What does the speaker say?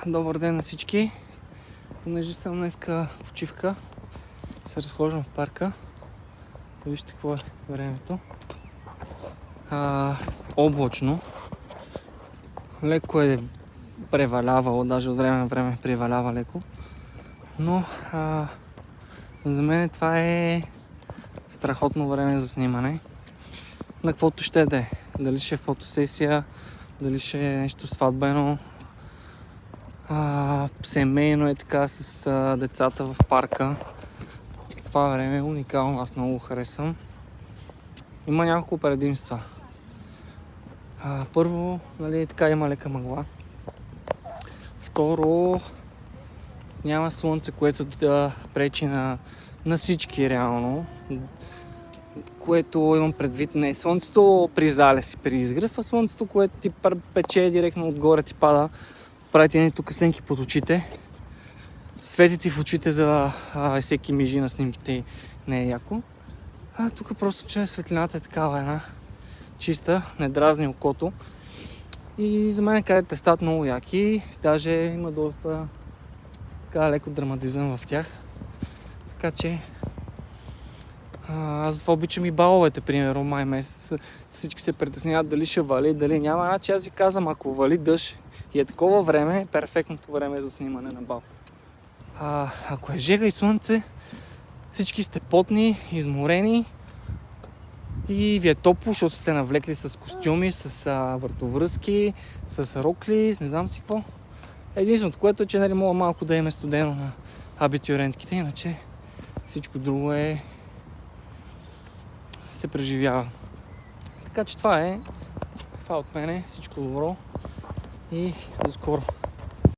Добър ден на всички. Понеже съм днеска почивка, се разхождам в парка. Вижте какво е времето. Облачно. Леко е превалявало, даже от време на време превалява леко. Но за мен това е страхотно време за снимане. На каквото ще да е. Дали ще е фотосесия, дали ще е нещо сватбено, семейно е така с децата в парка. Това време е уникално, аз много харесвам. Има няколко предимства. Първо, нали, така има лека мъгла. Второ, няма слънце, което да пречи на всички реално. Което имам предвид, не е слънцето при залез и при изгрев, а слънцето, което ти пече директно отгоре, ти пада, прави ти едни тук сленки под очите, свети ти в очите, за всеки мижи на снимките не е яко. Тук просто, че светлината е такава една чиста, не дразни окото. И за мен кадите стават много яки, даже има доста така леко драматизъм в тях. Така че аз това обичам и баловете, примерно май месец. Всички се притесняват дали ще вали, дали няма. Значи аз ви казвам, ако вали дъжд и е такова време, е перфектното време за снимане на бал. Ако е жега и слънце, всички сте потни, изморени и ви е топло, защото сте навлекли с костюми, с въртовръзки, с рокли, не знам си какво. Единственото, което е, че нали мога малко да има студено на абитуриентките, иначе всичко друго се преживява. Така че това е от мене. Всичко добро и до скоро.